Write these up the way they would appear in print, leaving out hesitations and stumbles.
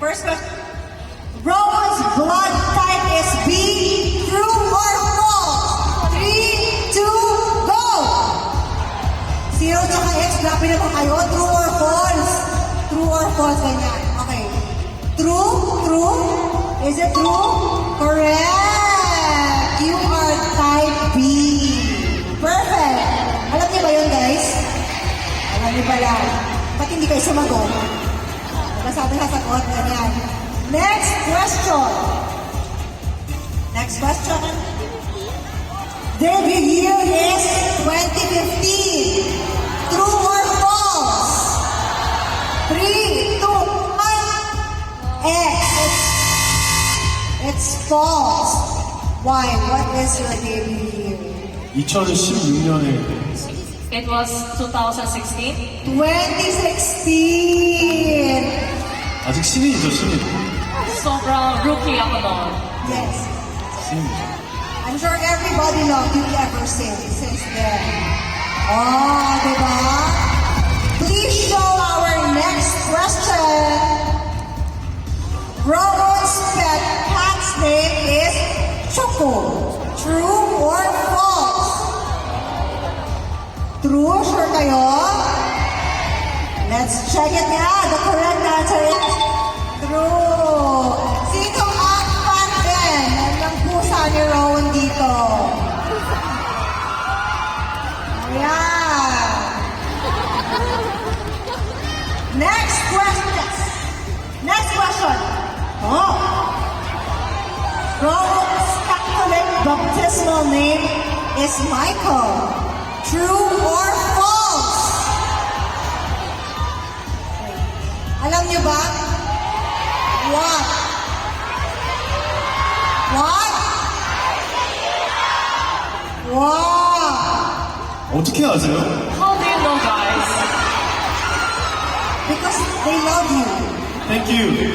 First question. Rowan's blood type is B. True or false? 3, 2, go! 0 tsaka X, grabe naman kayo. True or false? True or false, ganyan. Okay. True? True? Is it true? Correct! You are type B. Perfect! Alam niyo ba yun, guys? Alam niyo pala. Ba't hindi kayo sumagot? Basta natin sasagot, ganyan. Next question. Next question. Debut year is 2015. True or false? 3, 2, 1. X. It's false. Why? What is your debut year? 2016년에 It was 2016. 2016. 아직 신인이죠, 신인. Sobrang rookie ako noon. Yes. 신인이죠. I'm sure everybody loved you ever since then. Oh, diba? Please show our next question. Rowan's pet cat's name is Choco. True or false? True? Sure kayo? Let's check it out. The correct answer is true. Sino ang fan din ng pusa ni Rowan dito? Ayan. Next question. Next question. Oh. Rowan's Catholic baptismal name is Michael. True or false? Alam niyo ba? What? What? Wow! 어떻게 아세요? How do you know, guys? Because they love you. Thank you.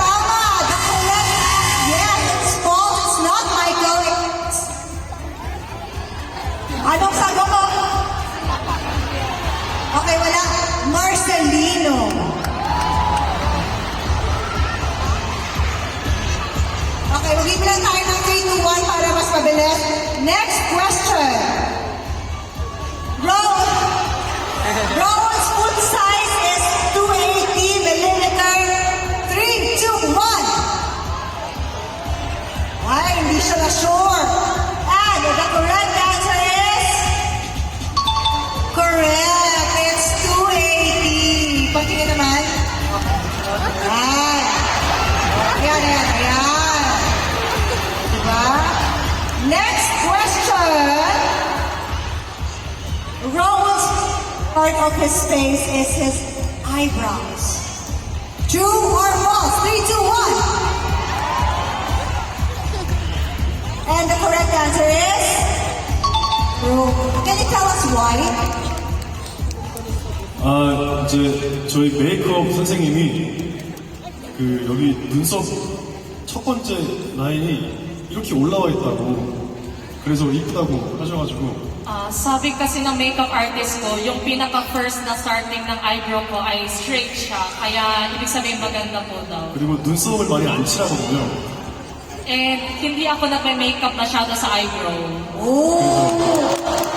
Tama! The correct yes, it's false. It's not Michael. It's... Anong sagot mo? Okay, wala. Marcelino. Okay, mag-ibilang tayo ng 3, 2, 1 para mas mabilis. Next question. Rowan's foot size is 280 millimeter. 3, 2, 1. Ay, hindi siya na sure. And the correct answer is correct. It's 280. Patingin naman. Ayan. Ayan, ayan, ayan. Diba? Next question. Rowan's part of his face is his eyebrows. True or false? 3, 2, 1. And the correct answer is true. Can you tell us why? 아, 이제 저희 메이크업 선생님이 그 여기 눈썹 첫 번째 라인이 이렇게 올라와 있다고 그래서 이쁘다고 하셔가지고 Sabi kasi ng makeup artist ko, yung pinaka-first na starting ng eyebrow ko ay straight siya. Kaya ibig sabihin maganda po daw. 그리고 눈썹을 많이 안 칠하거든요. And hindi ako nagme-makeup masyado sa eyebrow. Oh!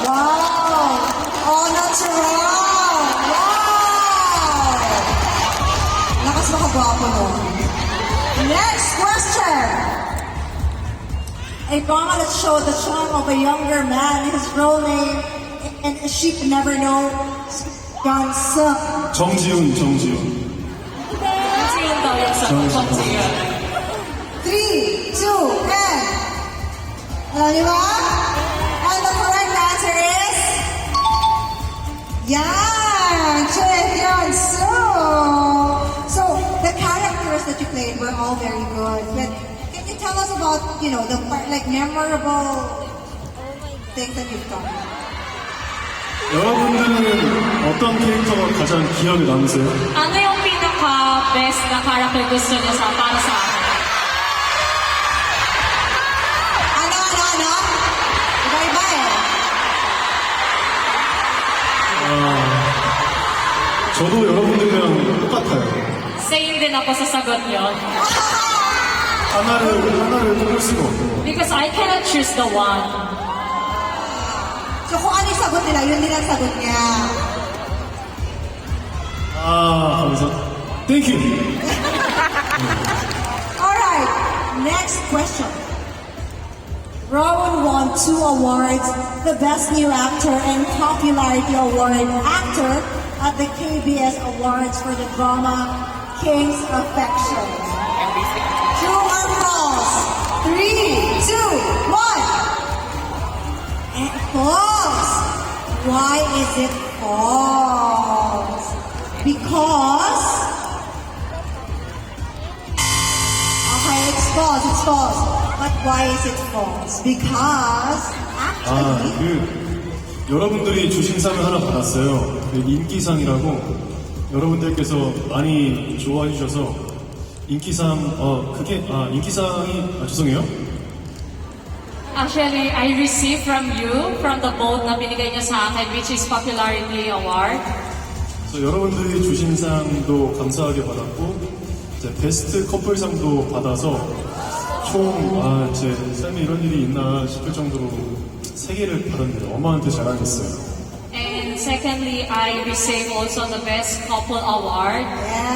Wow! Oh, natural! Wow! Lakas makagwapo no. Next question! A drama that showed the charm of a younger man, his role name, and a sheep never know, Gansa. 정지훈. Sino daw yung sa Pagsiya? 3, 2, and... Alam niyo ba? And the correct answer is... Yan! Cheon So, the characters that you played were all very good. But can you tell us about, the like memorable things that you've done? 여러분들은 어떤 캐릭터가 가장 기억에 남으세요? Ano yung pinaka-best na character gusto niyo para sa akin? Ano? Iba-iba eh. 저도 여러분들이랑 똑같아요. 같아요. Same din ako sa sagot yon. 하나를 뽑을 수가 없고. Because I cannot choose the one. So kung ano yung sagot nila, yun din ang sagot niya. 감사. Thank you. Alright, next question. Rowan won 2 awards, the Best New Actor and Popularity Award Actor at the KBS Awards for the drama King's Affection. True or false? 3, 2, 1. And false. Why is it false? Because... Okay, it's false. But why is it false? Because actually... 여러분들이 주신상을 하나 받았어요. 그 인기상이라고 여러분들께서 많이 좋아해 주셔서 인기상이 죄송해요. Actually, I received from you, from the vote na binigay niya sa akin, which is Popularity Award. 그래서 여러분들이 주신 상도 감사하게 받았고 이제 베스트 커플상도 받아서 총 제 삶에 이런 일이 있나 싶을 정도로 3개를 받았는데 엄마한테 자랑했어요. And secondly, I received also the Best Couple Award.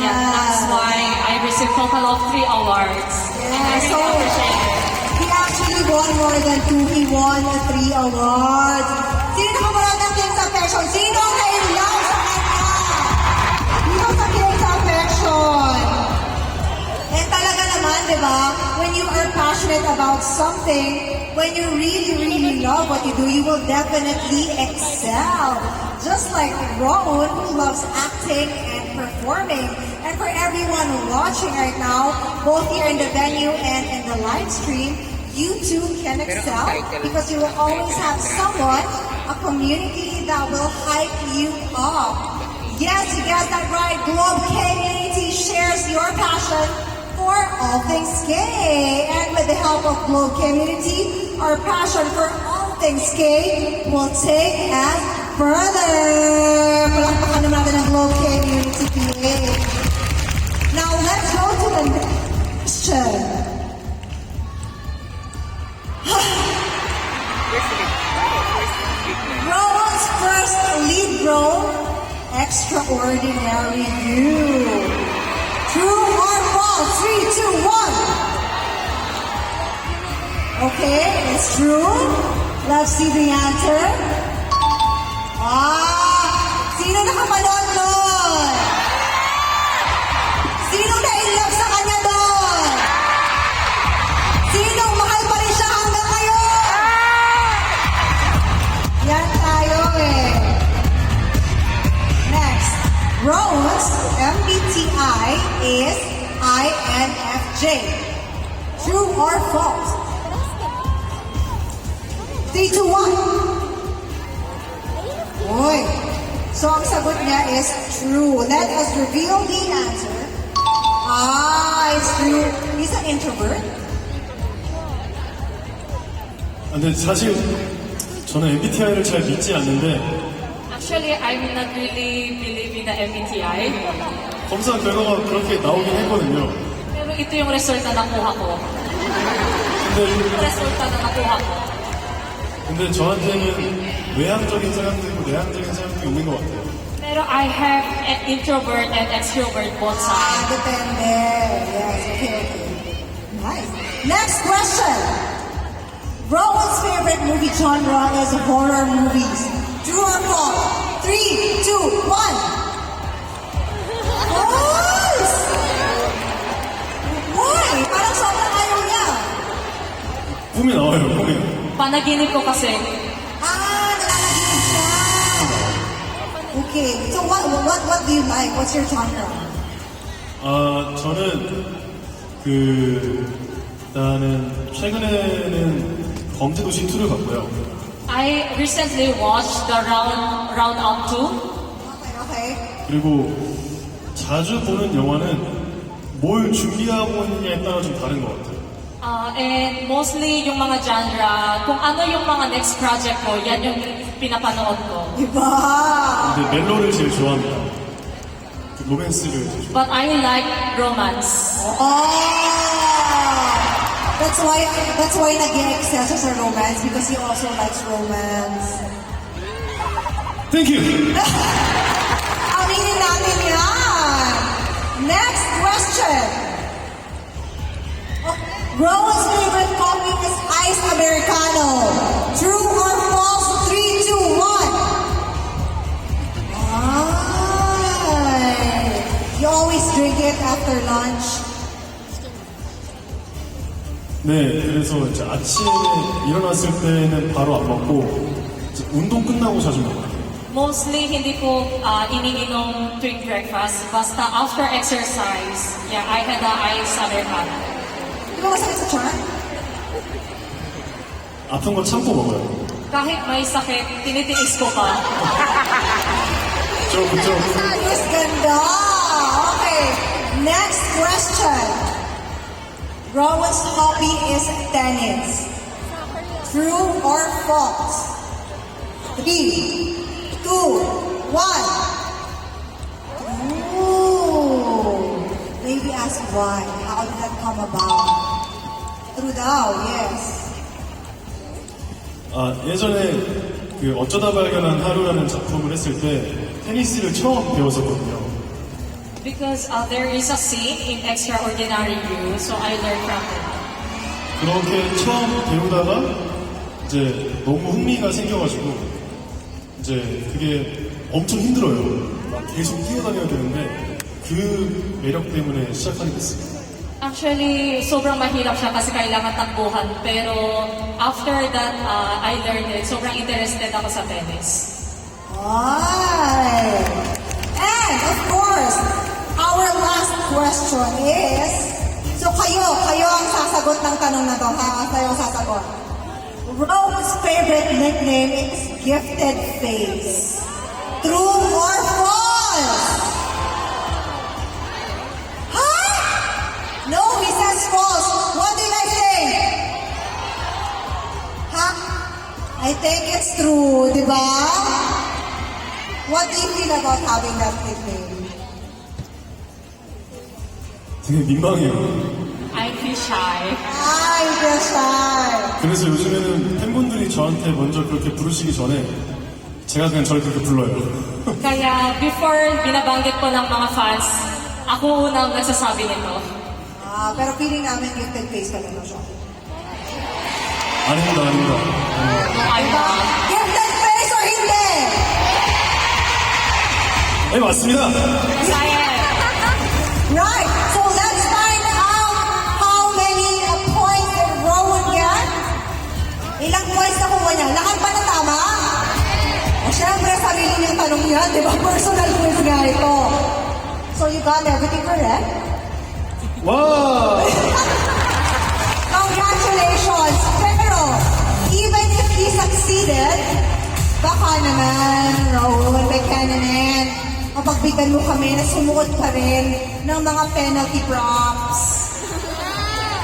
Yeah, that's why I received total of 3 awards. And I so really appreciate it. he actually won more than 2. He won 3 awards. Sino nakapanood ng King's Affection? Sino ang na-in-love sa kanya? Dito sa King's Affection. And talaga naman, di ba? When you are passionate about something, when you really love what you do, you will definitely excel. Just like Ron, who loves acting and performing. And for everyone watching right now, both here in the venue and in the live stream, you too can excel because you will always have someone, a community that will hype you up. Yes, you guessed that right. Globe Community shares your passion for all things gay. And with the help of Globe Community, our passion for all things gay will take us further. Palakpakan naman natin ang Globe Community PA. Now, let's go to the next question. Rowan's first lead role, Extraordinary You. True or false? 3, 2, 1. Okay, it's true. Let's see the answer. Sino nakapanood nun? Sino na-inlove sa kanya doon? Sino mahal pa rin siya hanggang ngayon? Yan tayo eh. Next, Rowan's MBTI is INFJ. True or false? 3, 2, 1. Oy. So ang sagot niya is true. Let us reveal the answer. It's true. He's an introvert. 근데 사실 저는 MBTI를 잘 믿지 않는데 Actually, I'm not really believing the MBTI. 검사 결과가 그렇게 나오긴 했거든요. Pero ito yung resulta na nakuha ko. 근데, Resulta na nakuha ko. 근데 저한테는 외향적인 사람도 있고 내향적인 사람도 있는 것 같아요. Pero I have an introvert and extrovert both sides. Depende. Yes, okay. Nice. Next question. Rowan's favorite movie genre is horror movies. True or false? 3, 2, 1. False! Why? Parang sobrang ayaw niya. 꿈이 나와요, 꿈이. Panaginip ko kasi. Nalalaginip siya. Okay. So what do you like? What's your genre? 저는 일단은 최근에는 범죄도시 2를 봤고요. I recently watched the Round Up 2. Okay. 그리고 자주 보는 영화는 뭘 준비하고 있느냐에 따라 좀 다른 것 같아요. And mostly yung mga genre, kung ano yung mga next project ko, yan yung pinapanood ko. Iba! 근데 멜로를 제일 좋아합니다. 그 로맨스를 이제 But I like romance. Oh! That's why nag-excel siya sa romance because he also likes romance. Thank you! Aminin natin yan! Next question! Oh, Rowan's favorite coffee is iced Americano. True or false? 3, 2, 1. Ay. You always drink it after lunch? 네, 그래서 이제 아침에 일어났을 때는 바로 안 먹고 이제 운동 끝나고 자주 먹어요. Mostly, hindi po iniinom tuwing breakfast. Basta after exercise, yeah, I had the ice Americano. Di ba masakit sa tiyan? 아픈 거 참고 먹어요. Kahit may sakit, tinitiis ko pa. 그쵸. Ayos, ganda! Okay, next question. Rowan's hobby is tennis. True or false? 3, 2, 1. Ooh. Maybe ask why. How did that come about? True daw, yes. 예전에 그 어쩌다 발견한 하루라는 작품을 했을 때 테니스를 처음 배웠었거든요. Because there is a scene in Extraordinary You, so I learned from it. 그렇게 처음 배우다가 이제 너무 흥미가 생겨가지고 이제 그게 엄청 힘들어요. 막 계속 뛰어다녀야 되는데 그 매력 때문에 시작하게 됐어요. Actually, sobrang mahirap siya kasi kailangan takbuhan. Pero after that, I learned it. Sobrang interested ako sa tennis. Why? And of course, our last question is, so kayo ang sasagot ng tanong na to, ha? Kayo ang sasagot. Rowan's favorite nickname is Gifted Face. True or false? Huh? No, he says false. What did I say? Huh? I think it's true, di ba? What do you feel about having that nickname? 되게 민망해요. I feel shy. Ay, feel shy. 그래서 요즘에는 팬분들이 저한테 먼저 그렇게 부르시기 전에 제가 그냥 저를 그렇게 불러요. Kaya before binabanggit ko ng mga fans, ako unang nagsasabi nito. Pero feeling namin gifted face ka na siya. 아닙니다. I'm Diba? not. Gifted face or hindi? 네, 맞습니다. Sayang. Right. So let's find out how many points did Rowan get. Ilang points nakuha niya? Lahat ba na tama? O syempre, sarili niyang tanong yan, di ba? Personal quiz nga ito. So you got everything correct? 와! Congratulations! Pero, even if he succeeded, baka naman, Rowan Buchanan, mapagbigyan mo kami na sumuot pa rin ng mga penalty prompts.